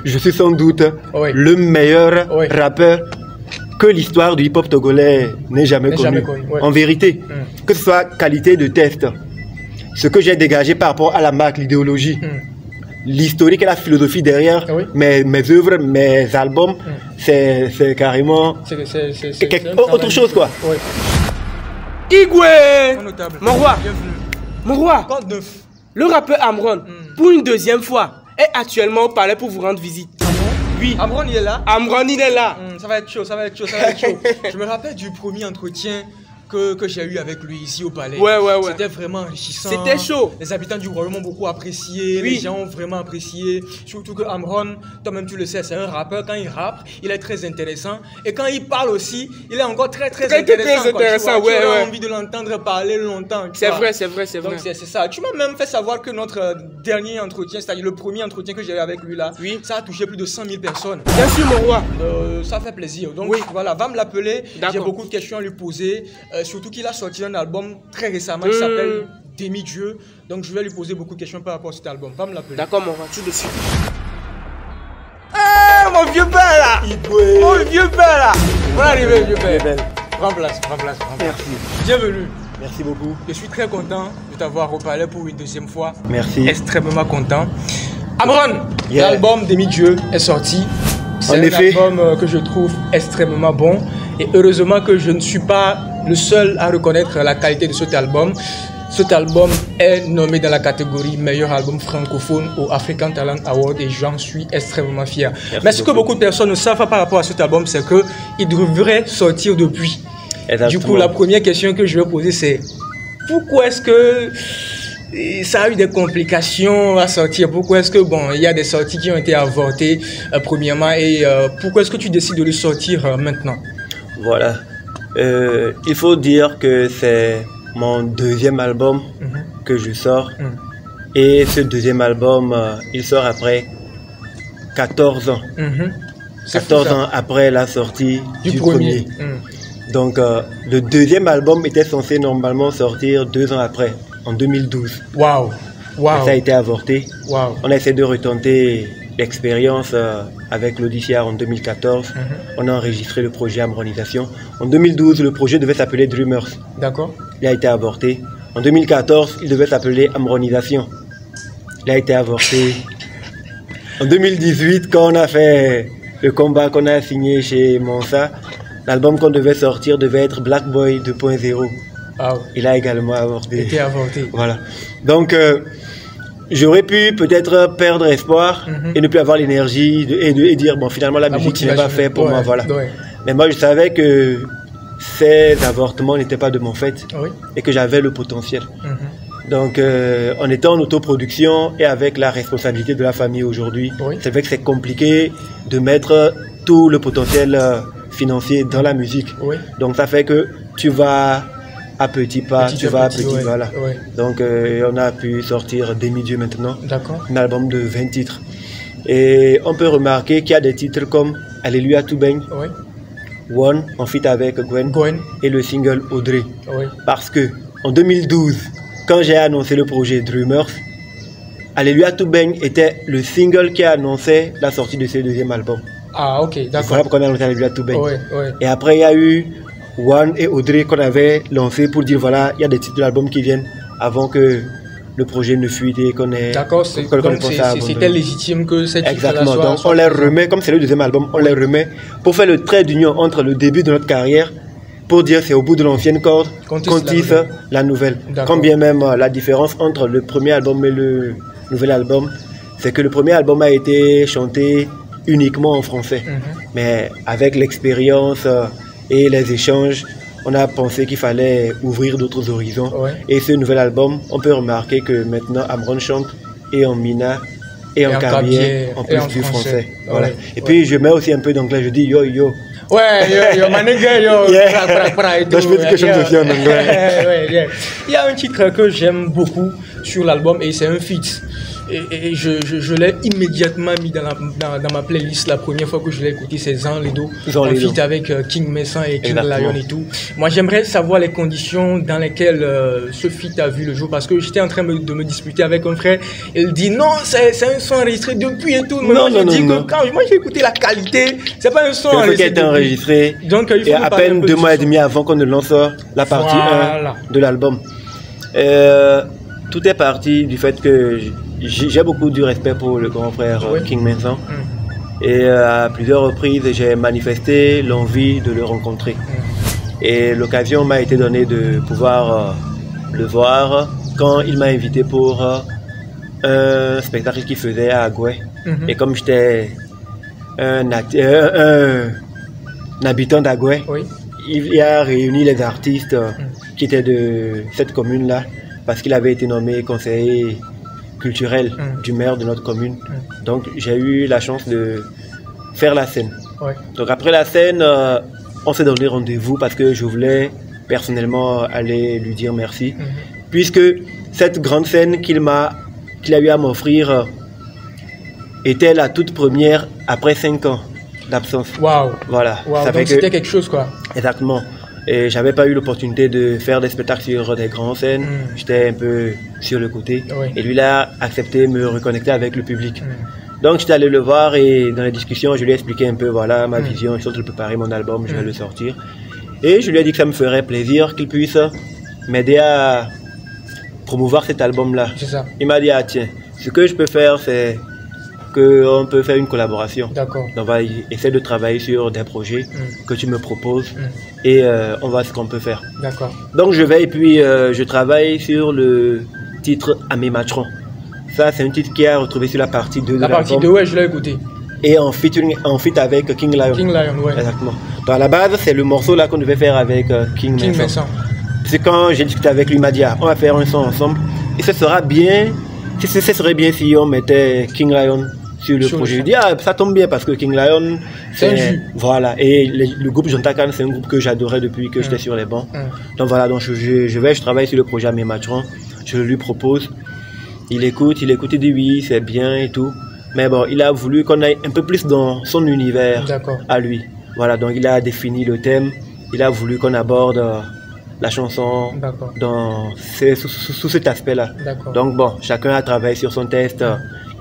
je suis sans doute le meilleur rappeur que l'histoire du hip-hop togolais n'ait jamais connu. En vérité, que ce soit qualité de test, ce que j'ai dégagé par rapport à la marque, l'idéologie, l'historique et la philosophie derrière mes œuvres, mes albums, c'est carrément autre chose, quoi. Igwe, mon roi, le rappeur Amron, pour une deuxième fois, est actuellement au palais pour vous rendre visite. Oui. Amron, il est là? Amron, il est là. Ça va être chaud, ça va être chaud, ça va être chaud. Je me rappelle du premier entretien que j'ai eu avec lui ici au palais. Ouais. C'était vraiment enrichissant. C'était chaud. Les habitants du royaume ont beaucoup apprécié. Les gens ont vraiment apprécié. Surtout que Amron, toi-même tu le sais, c'est un rappeur. Quand il rappe, il est très intéressant. Et quand il parle aussi, il est encore très intéressant. Très intéressant, tu as envie de l'entendre parler longtemps. C'est vrai. Donc c'est ça. Tu m'as même fait savoir que notre dernier entretien, c'est-à-dire le premier entretien que j'ai eu avec lui là, ça a touché plus de 100 000 personnes. Bien sûr, mon roi. Ça fait plaisir. Donc voilà, va me l'appeler. J'ai beaucoup de questions à lui poser. Surtout qu'il a sorti un album très récemment qui s'appelle Demi-Dieu. Donc je vais lui poser beaucoup de questions par rapport à cet album. Va me l'appeler. D'accord, mon roi, tout de suite. Mon vieux père là! Mon vieux père là! On est arrivé, vieux père. Prends place. Merci. Bienvenue. Merci beaucoup. Je suis très content de t'avoir au palais pour une deuxième fois. Merci. Extrêmement content. Amron, l'album Demi-Dieu est sorti. C'est un album que je trouve extrêmement bon. Et heureusement que je ne suis pas le seul à reconnaître la qualité de cet album. Cet album est nommé dans la catégorie meilleur album francophone au African Talent Award et j'en suis extrêmement fier. Mais ce que beaucoup de personnes ne savent pas par rapport à cet album, c'est qu'il devrait sortir depuis. Exactement. Du coup, la première question que je vais poser, c'est pourquoi est-ce que ça a eu des complications à sortir? Pourquoi est-ce que, il y a des sorties qui ont été avortées premièrement et pourquoi est-ce que tu décides de le sortir maintenant? Voilà. Il faut dire que c'est mon deuxième album que je sors. Et ce deuxième album, il sort après 14 ans. 14 ans après la sortie du premier. Donc, le deuxième album était censé normalement sortir 2 ans après, en 2012. Waouh! Ça a été avorté. Wow. On a essayé de retenter l'expérience avec l'Audicia en 2014. On a enregistré le projet Amronisation. En 2012, le projet devait s'appeler Dreamers. D'accord. Il a été avorté. En 2014, il devait s'appeler Amronisation. Il a été avorté. En 2018, quand on a fait le combat qu'on a signé chez Monsa, l'album qu'on devait sortir devait être Black Boy 2.0. Il a également avorté. Il était avorté. Voilà. Donc, j'aurais pu peut-être perdre espoir et ne plus avoir l'énergie et dire, finalement, la musique n'est pas faite pour moi. Voilà. Mais moi, je savais que ces avortements n'étaient pas de mon fait et que j'avais le potentiel. Donc, en étant en autoproduction et avec la responsabilité de la famille aujourd'hui, c'est vrai que c'est compliqué de mettre tout le potentiel financier dans la musique. Donc, ça fait que tu vas à petits pas, voilà. Donc, on a pu sortir Demi-Dieu maintenant, un album de 20 titres. Et on peut remarquer qu'il y a des titres comme Alléluia tout baigne, One, en feat avec Gwen, et le single Audrey. Parce que en 2012, quand j'ai annoncé le projet Dreamers, Alléluia tout baigne était le single qui a annoncé la sortie de ce deuxième album. Ah, ok, d'accord. Voilà pourquoi on a annoncé Alléluia tout baigne. Et après, il y a eu One et Audrey qu'on avait lancé pour dire voilà, il y a des titres de l'album qui viennent avant que le projet ne fuite et qu'on ait. D'accord, c'était légitime que cette exactement, donc on les remet, comme c'est le deuxième album, on les remet pour faire le trait d'union entre le début de notre carrière, pour dire c'est au bout de l'ancienne corde qu'on tisse la nouvelle. Quand bien même la différence entre le premier album et le nouvel album, c'est que le premier album a été chanté uniquement en français. Mais avec l'expérience et les échanges, on a pensé qu'il fallait ouvrir d'autres horizons. Et ce nouvel album, on peut remarquer que maintenant Amron chante et en mina et en kabyé, en plus du français. Voilà. Et puis je mets aussi un peu d'anglais, je dis yo yo. Yo, my nigga, yo. Donc je peux dire que je chante aussi en anglais. Il y a un titre que j'aime beaucoup sur l'album et c'est un feat. Et je l'ai immédiatement mis dans ma playlist la première fois que je l'ai écouté, c'est Zan Ledo, en feat avec King Messan et King Lion et tout. Moi, j'aimerais savoir les conditions dans lesquelles ce feat a vu le jour, parce que j'étais en train de me disputer avec un frère. Il dit non, c'est un son enregistré depuis et tout. Mais moi, quand moi j'ai écouté la qualité, c'est pas un son enregistré. Qui a été enregistré. Donc, il faut à peine 2 mois et demi avant qu'on ne lance la partie 1 de l'album. Tout est parti du fait que j'ai beaucoup de respect pour le grand frère King Messan. Et à plusieurs reprises, j'ai manifesté l'envie de le rencontrer. Et l'occasion m'a été donnée de pouvoir le voir quand il m'a invité pour un spectacle qu'il faisait à Agoué. Et comme j'étais un habitant d'Agoué, il a réuni les artistes qui étaient de cette commune-là, parce qu'il avait été nommé conseiller culturel du maire de notre commune. Donc j'ai eu la chance de faire la scène. Donc après la scène, on s'est donné rendez-vous parce que je voulais personnellement aller lui dire merci. Puisque cette grande scène qu'il a eu à m'offrir était la toute première après 5 ans d'absence. Waouh! Voilà. Ça donc c'était quelque chose quoi. Exactement. Et j'avais pas eu l'opportunité de faire des spectacles sur des grandes scènes. J'étais un peu sur le côté. Et lui, il a accepté de me reconnecter avec le public. Donc j'étais allé le voir et dans les discussions, je lui ai expliqué un peu voilà ma vision. Je suis en train de préparer mon album, je vais le sortir. Et je lui ai dit que ça me ferait plaisir qu'il puisse m'aider à promouvoir cet album-là. Il m'a dit, ah tiens, ce que je peux faire, c'est qu'on peut faire une collaboration. D'accord. On va essayer de travailler sur des projets que tu me proposes et on va voir ce qu'on peut faire. D'accord. Donc je vais et puis je travaille sur le titre Amé Matron. Ça, c'est un titre qui a retrouvé sur la partie 2 de l'album. La partie 2, ouais, je l'ai écouté. Et en feat avec King Lion. King Lion, ouais. Exactement. Donc à la base, c'est le morceau là qu'on devait faire avec King Messan. C'est quand j'ai discuté avec lui, il m'a dit ah, on va faire un son ensemble. Et ce serait bien si on mettait King Lion sur le projet. Je dis ah, ça tombe bien parce que King Lion, c'est voilà. Et le groupe Jontakan, c'est un groupe que j'adorais depuis que j'étais sur les bancs. Donc voilà, donc je travaille sur le projet Amé Matron. Je lui propose. Il écoute, il dit oui, c'est bien et tout. Mais bon, il a voulu qu'on aille un peu plus dans son univers à lui. Voilà, donc il a défini le thème. Il a voulu qu'on aborde la chanson sous cet aspect-là. Donc bon, chacun a travaillé sur son test.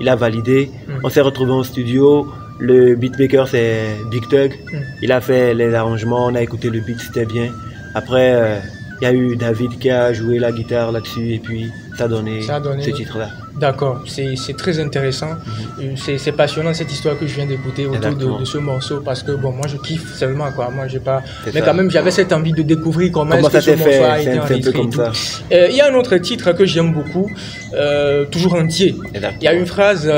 Il a validé. On s'est retrouvés en studio. Le beatmaker, c'est Big Tug. Il a fait les arrangements. On a écouté le beat, c'était bien. Après, il y a eu David qui a joué la guitare là-dessus. Et puis, ça a donné ce titre-là. D'accord, c'est très intéressant. C'est passionnant cette histoire que je viens d'écouter autour de ce morceau parce que bon, moi je kiffe seulement quoi. Moi j'ai pas, mais quand même j'avais cette envie de découvrir comment est-ce que ce morceau a été enregistré. Il y a un autre titre que j'aime beaucoup, toujours entier. Il y a une phrase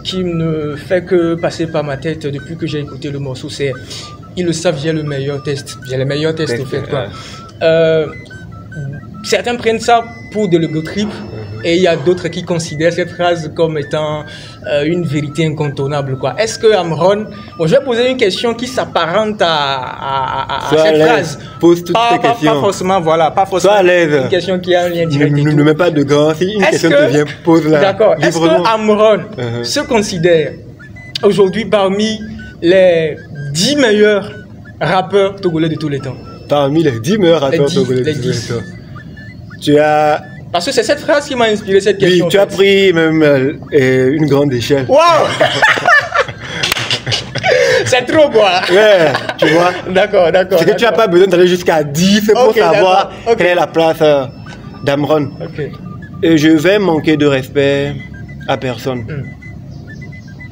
qui ne fait que passer par ma tête depuis que j'ai écouté le morceau. C'est ils le savent, j'ai le meilleur test. J'ai le meilleur test au fait quoi. Certains prennent ça pour de l'ego trip. Et il y a d'autres qui considèrent cette phrase comme étant une vérité incontournable, quoi. Est-ce que Amron... Bon, je vais poser une question qui s'apparente à cette phrase. Pose toutes tes questions. Pas forcément, voilà. Pas forcément une question qui a un lien direct. Ne mets pas de gants. Si une question te vient, pose-la. D'accord. Est-ce que Amron se considère aujourd'hui parmi les 10 meilleurs rappeurs togolais de tous les temps? Parmi les 10 meilleurs rappeurs togolais de tous les temps. Tu as... Parce que c'est cette phrase qui m'a inspiré cette question. Oui, tu as pris même une grande échelle. Waouh. C'est trop quoi. Ouais, tu vois. D'accord. C'est que tu n'as pas besoin d'aller jusqu'à 10 pour savoir quelle est la place d'Amron. Et je vais manquer de respect à personne.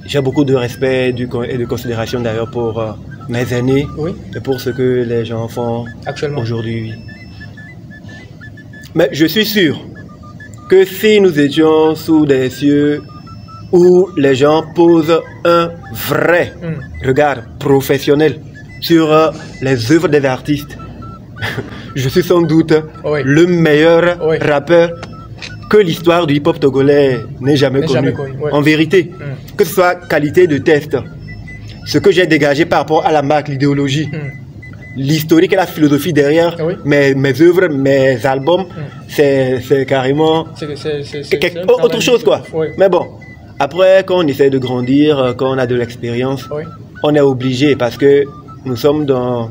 J'ai beaucoup de respect et de considération d'ailleurs pour mes aînés et pour ce que les gens font aujourd'hui. Mais je suis sûr que si nous étions sous des cieux où les gens posent un vrai regard professionnel sur les œuvres des artistes, je suis sans doute le meilleur rappeur que l'histoire du hip-hop togolais n'ait jamais connu. En vérité, que ce soit qualité de test, ce que j'ai dégagé par rapport à la marque, l'idéologie, l'historique et la philosophie derrière mes œuvres, mes albums, c'est carrément autre chose quoi. Mais bon, Après, quand on essaie de grandir, quand on a de l'expérience, on est obligé parce que nous sommes dans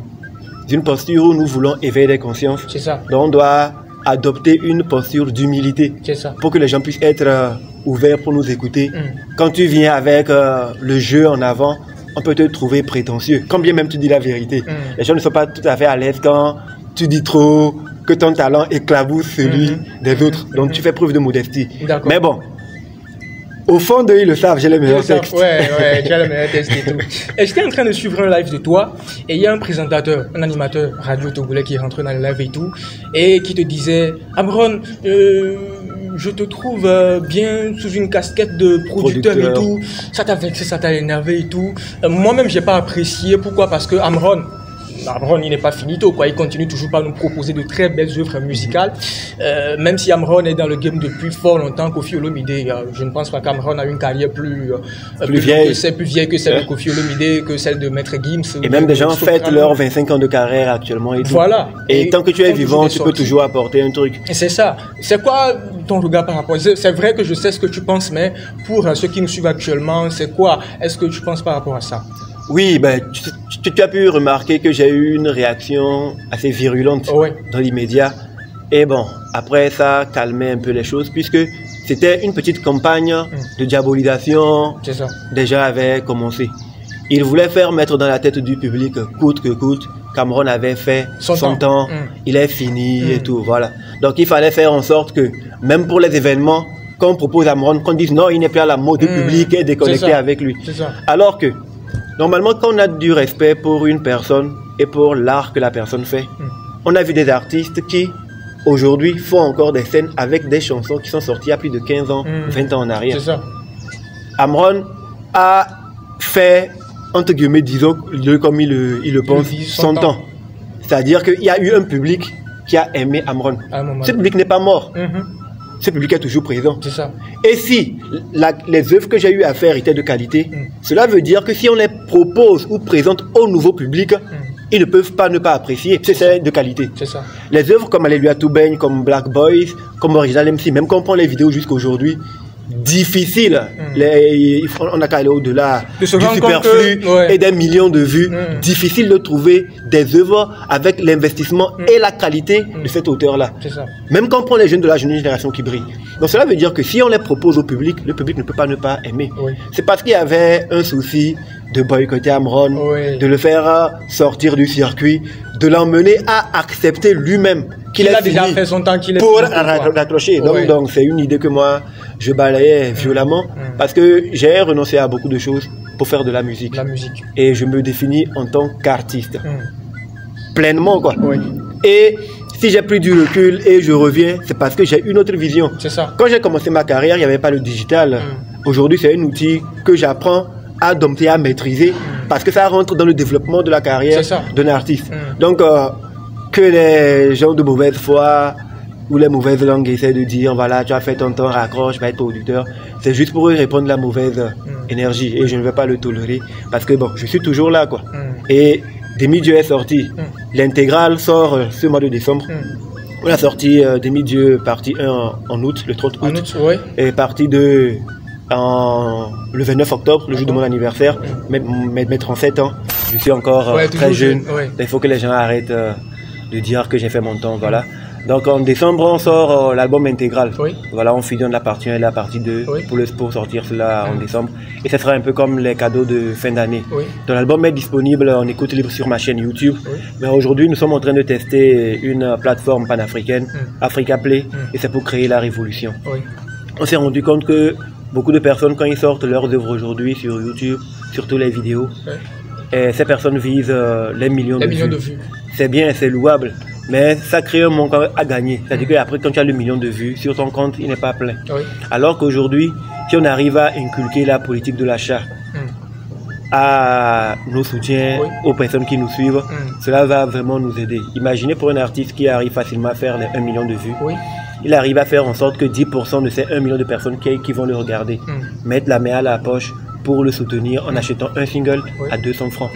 une posture où nous voulons éveiller les consciences. C'est ça. Donc on doit adopter une posture d'humilité pour que les gens puissent être ouverts pour nous écouter. Quand tu viens avec le jeu en avant, on peut te trouver prétentieux, quand bien même tu dis la vérité. Les gens ne sont pas tout à fait à l'aise quand tu dis trop, que ton talent éclabousse celui des autres. Donc tu fais preuve de modestie. Mais bon, au fond d'eux, ils le savent, j'ai les meilleurs textes. Ouais, tu as les meilleurs textes et tout. Et j'étais en train de suivre un live de toi, et il y a un présentateur, un animateur radio togolais qui est rentré dans le live et tout, et qui te disait, Amron, je te trouve bien sous une casquette de producteur et tout, ça t'a vexé, ça t'a énervé et tout. Moi-même, j'ai pas apprécié. Pourquoi? Parce que Amron, il n'est pas finito, quoi. Il continue toujours par nous proposer de très belles œuvres musicales. Même si Amron est dans le game depuis fort longtemps, Koffi Olomide, je ne pense pas qu'Amron a une carrière plus vieille que celle de Koffi Olomide, que celle de Maître Gims. Et même des gens fêtent leurs 25 ans de carrière actuellement. Et voilà. Et tant que tu es vivant, tu peux toujours apporter un truc. Et c'est ça. C'est quoi ton regard par rapport? C'est vrai que je sais ce que tu penses, mais pour ceux qui nous suivent actuellement, c'est quoi? Est-ce que tu penses par rapport à ça? Oui, ben, tu as pu remarquer que j'ai eu une réaction assez virulente dans l'immédiat. Et bon, après ça calmait un peu les choses puisque c'était une petite campagne de diabolisation. Déjà avait commencé. Il voulait faire mettre dans la tête du public, coûte que coûte, qu'Amron avait fait son temps, il est fini et tout, voilà. Donc il fallait faire en sorte que, même pour les événements, qu'on propose à Amron, qu'on dise non, il n'est plus à la mode du public et déconnecté avec lui. Alors que, normalement, quand on a du respect pour une personne et pour l'art que la personne fait, on a vu des artistes qui, aujourd'hui, font encore des scènes avec des chansons qui sont sorties il y a plus de 15 ans, 20 ans en arrière. Amron a fait, entre guillemets, disons, comme il le pense, son temps. C'est-à-dire qu'il y a eu un public qui a aimé Amron. Ce public n'est pas mort. Ce public est toujours présent. Et si les œuvres que j'ai eu à faire étaient de qualité, cela veut dire que si on les propose ou présente au nouveau public, ils ne peuvent pas ne pas apprécier. C'est de qualité. Les œuvres comme Alléluia tout baigne, comme Black Boys, comme Original MC, même quand on prend les vidéos jusqu'à aujourd'hui, difficile. On a qu'à aller au-delà du superflu et des millions de vues. Difficile de trouver des œuvres avec l'investissement et la qualité de cet auteur-là. Même quand on prend les jeunes de la jeune génération qui brillent. Donc cela veut dire que si on les propose au public, le public ne peut pas ne pas aimer. C'est parce qu'il y avait un souci de boycotter Amron, de le faire sortir du circuit, de l'emmener à accepter lui-même qu'il a déjà fait son temps, pour raccrocher. Donc c'est une idée que moi je balayais violemment parce que j'ai renoncé à beaucoup de choses pour faire de la musique. Et je me définis en tant qu'artiste. Pleinement, quoi. Et si j'ai pris du recul et je reviens, c'est parce que j'ai une autre vision. Quand j'ai commencé ma carrière, il n'y avait pas le digital. Aujourd'hui, c'est un outil que j'apprends à dompter, à maîtriser, parce que ça rentre dans le développement de la carrière d'un artiste. Donc, que les gens de mauvaise foi ou les mauvaises langues essaient de dire, voilà, tu as fait ton temps, raccroche, va être producteur, c'est juste pour répondre à la mauvaise énergie, et je ne vais pas le tolérer, parce que bon, je suis toujours là, quoi. Et Demi-Dieu est sorti, l'intégrale sort ce mois de décembre. On a sorti Demi-Dieu partie 1 en août, le 30 août, et partie 2 le 29 octobre, le jour de mon anniversaire, mes 37 ans. Je suis encore très jeune. Il faut que les gens arrêtent de dire que j'ai fait mon temps. Voilà. Donc en décembre, on sort l'album intégral. Voilà, on fusionne la partie 1 et la partie 2 pour sortir cela en décembre. Et ce sera un peu comme les cadeaux de fin d'année. Donc l'album est disponible en écoute libre sur ma chaîne YouTube. Mais aujourd'hui, nous sommes en train de tester une plateforme panafricaine, Africa Play, et c'est pour créer la révolution. On s'est rendu compte que beaucoup de personnes, quand ils sortent leurs œuvres aujourd'hui sur YouTube, surtout les vidéos, et ces personnes visent les millions de vues. C'est bien, c'est louable, mais ça crée un manque à gagner. C'est-à-dire qu'après, quand tu as le million de vues, sur ton compte, il n'est pas plein. Alors qu'aujourd'hui, si on arrive à inculquer la politique de l'achat à nos soutiens, aux personnes qui nous suivent, cela va vraiment nous aider. Imaginez pour un artiste qui arrive facilement à faire les 1 million de vues. Il arrive à faire en sorte que 10% de ces 1 million de personnes qui vont le regarder mettent la main à la poche pour le soutenir en achetant un single à 200 francs.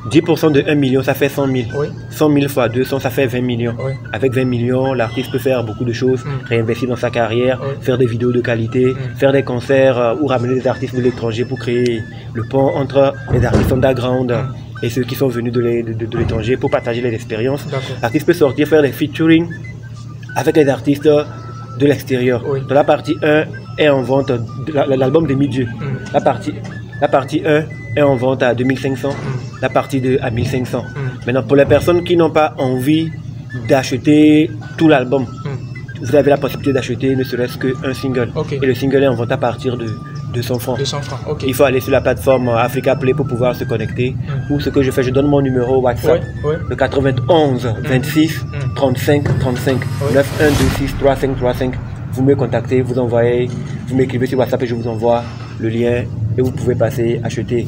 10% de 1 million, ça fait 100 000. Oui. 100 000 fois 200, ça fait 20 millions. Oui. Avec 20 millions, l'artiste peut faire beaucoup de choses, réinvestir dans sa carrière, faire des vidéos de qualité, faire des concerts ou ramener des artistes de l'étranger pour créer le pont entre les artistes underground et ceux qui sont venus de l'étranger pour partager les expériences. L'artiste peut sortir, faire des featuring avec les artistes de l'extérieur. Dans la partie 1 est en vente l'album Demi-Dieu. La partie 1 est en vente à 2500, la partie 2 à 1500. Maintenant, pour les personnes qui n'ont pas envie d'acheter tout l'album, vous avez la possibilité d'acheter ne serait-ce qu'un single. Et le single est en vente à partir de 200 francs. 200 francs, ok. Il faut aller sur la plateforme Africa Play pour pouvoir se connecter. Ou ce que je fais, je donne mon numéro WhatsApp, le 91 26 35 35 9126 35 35. Vous me contactez, vous m'écrivez sur WhatsApp et je vous envoie le lien et vous pouvez passer acheter.